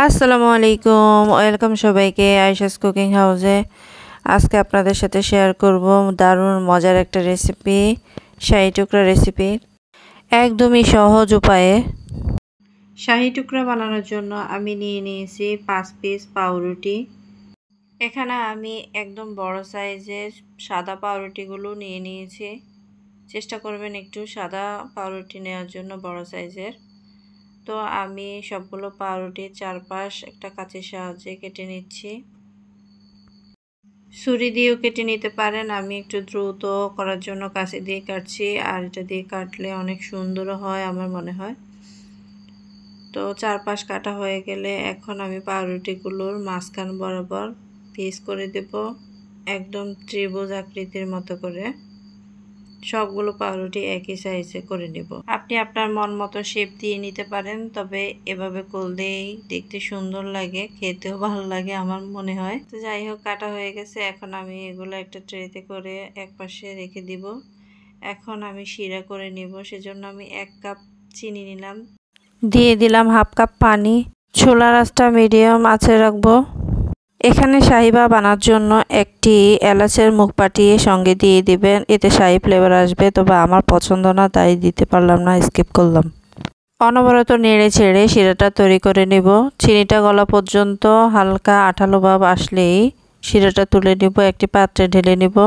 আসসালামু আলাইকুম, ওয়েলকাম সবাইকে আয়েশাস কুকিং হাউসে। আজকে আপনাদের সাথে শেয়ার করব দারুণ মজার একটা রেসিপি, শাহী টুকরা রেসিপি। একদমই সহজ উপায়ে শাহী টুকরা বানানোর জন্য আমি নিয়ে নিয়েছি 5 পিস পাউরুটি। এখানে আমি একদম বড় সাইজের সাদা পাউরুটিগুলো নিয়ে নিয়েছি। চেষ্টা করবেন একটু সাদা পাউরুটি নেওয়ার জন্য, বড় সাইজের। তো আমি সবগুলো পাউরুটির চারপাশ একটা কাঁচির সাহায্যে কেটে নিচ্ছি। ছুরি দিয়েও কেটে নিতে পারেন, আমি একটু দ্রুত করার জন্য কাঁচি দিয়ে কাটছি, আর এটা দিয়ে কাটলে অনেক সুন্দরও হয় আমার মনে হয়। তো চারপাশ কাটা হয়ে গেলে এখন আমি পাউরুটিগুলোর মাঝখান বরাবর পিস করে দেব, একদম ত্রিভুজ আকৃতির মতো করে। সবগুলো পাউরুটি একই সাইজে করে নেব। আপনি আপনার মন মতো শেপ দিয়ে নিতে পারেন, তবে এভাবে করলেই দেখতে সুন্দর লাগে, খেতেও ভালো লাগে আমার মনে হয়। তো যাই হোক, কাটা হয়ে গেছে। এখন আমি এগুলো একটা ট্রেতে করে একপাশে রেখে দিব। এখন আমি শিরা করে নিব, সেজন্য আমি 1 কাপ চিনি নিলাম, দিয়ে দিলাম হাফ কাপ পানি। চুলার আঁচটা মিডিয়াম আঁচে রাখবো। এখানে শাহিবা বানার জন্য একটি এলাচের মুখ পাটিয়ে সঙ্গে দিয়ে দিবেন, এতে শাহি ফ্লেভার আসবে। তবে আমার পছন্দ না, তাই দিতে পারলাম না, স্কিপ করলাম। অনবরত নেড়ে ছেড়ে শিরাটা তৈরি করে নেব। চিনিটা গলা পর্যন্ত হালকা আঠালো ভাব আসলেই শিরাটা তুলে নেব, একটি পাত্রে ঢেলে নেব।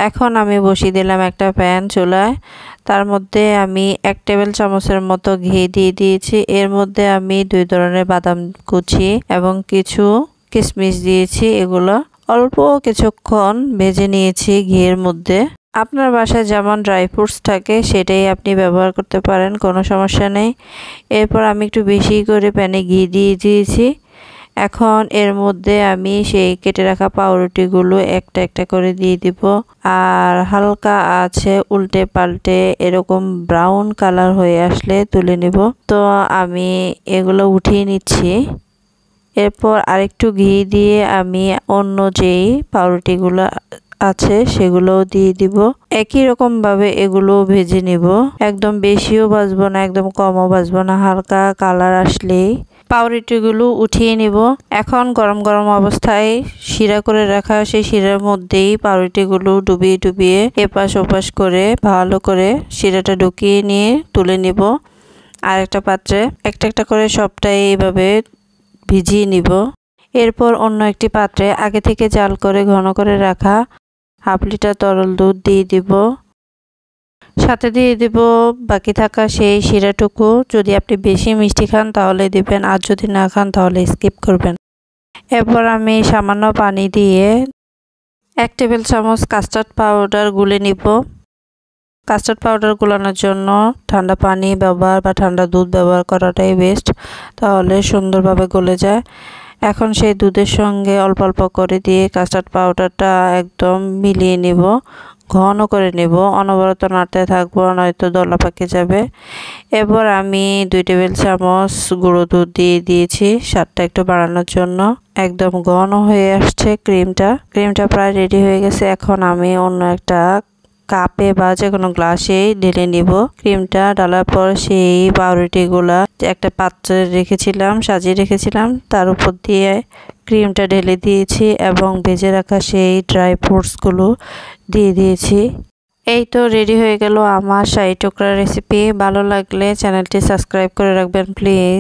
এখন আমি বসিয়ে দিলাম একটা প্যান চুলায়। তার মধ্যে আমি 1 টেবিল চামচের মতো ঘি দিয়ে দিয়েছি। এর মধ্যে আমি 2 ধরনের বাদাম কুচি এবং কিছু কিশমিশ দিয়েছি। এগুলো অল্প কিছুক্ষণ ভেজে নিয়েছি ঘিয়ের মধ্যে। আপনার বাসায় যেমন ড্রাই ফ্রুটস থাকে সেটাই আপনি ব্যবহার করতে পারেন, কোনো সমস্যা নেই। এরপর আমি একটু বেশি করে প্যানে ঘি দিয়ে দিয়েছি। এখন এর মধ্যে আমি সেই কেটে রাখা পাউরুটিগুলো একটা একটা করে দিয়ে দিব, আর হালকা আছে উল্টে পাল্টে এরকম ব্রাউন কালার হয়ে আসলে তুলে নেব। তো আমি এগুলো উঠিয়ে নিচ্ছি। এরপর আরেকটু ঘি দিয়ে আমি অন্য যেই পাউরুটিগুলো আছে সেগুলোও দিয়ে দিব। একই রকম ভাবে এগুলো ভেজে নিব, একদম বেশিও ভাজবো না, একদম কমও ভাজবো না। হালকা কালার আসলেই পাউরুটিগুলো উঠিয়ে নিব। এখন গরম গরম অবস্থায় শিরা করে রাখা সেই শিরার মধ্যেই পাউরুটিগুলো ডুবিয়ে ডুবিয়ে এপাশ ওপাশ করে ভালো করে শিরাটা ঢুকিয়ে নিয়ে তুলে নিব। আর একটা পাত্রে একটা একটা করে সবটাই এইভাবে ভিজিয়ে নিব। এরপর অন্য একটি পাত্রে আগে থেকে জাল করে ঘন করে রাখা 1/2 লিটার তরল দুধ দিয়ে দিব। সাথে দিয়ে দিব বাকি থাকা সেই শিরাটুকু। যদি আপনি বেশি মিষ্টি খান তাহলে দিবেন, আর যদি না খান তাহলে স্কিপ করবেন। এরপর আমি সামান্য পানি দিয়ে 1 টেবিল চামচ কাস্টার্ড পাউডার গুলে নিব। কাস্টার্ড পাউডার গুলানোর জন্য ঠান্ডা পানি ব্যবহার বা ঠান্ডা দুধ ব্যবহার করাটাই বেস্ট, তাহলে সুন্দরভাবে গলে যায়। এখন সেই দুধের সঙ্গে অল্প অল্প করে দিয়ে কাস্টার্ড পাউডারটা একদম মিলিয়ে নেব, ঘন করে নেব। অনবরত নাড়তে থাকবো, নয়তো দলা পাকে যাবে। এরপর আমি 2 টেবিল চামচ গুঁড়ো দুধ দিয়ে দিয়েছি স্বাদটা একটু বাড়ানোর জন্য। একদম ঘন হয়ে আসছে ক্রিমটা প্রায় রেডি হয়ে গেছে। এখন আমি অন্য একটা কাপে বা যে কোনো গ্লাসে ঢেলে নিব। ক্রিমটা ঢালার পর সেই পাউরুটিগুলা একটা পাত্রে রেখেছিলাম, সাজিয়ে রেখেছিলাম, তার উপর দিয়ে ক্রিমটা ঢেলে দিয়েছি এবং ভেজে রাখা সেই ড্রাই ফ্রুটসগুলো দিয়ে দিয়েছি। এই তো রেডি হয়ে গেল আমার শাহী টুকরা রেসিপি। ভালো লাগলে চ্যানেলটি সাবস্ক্রাইব করে রাখবেন প্লিজ।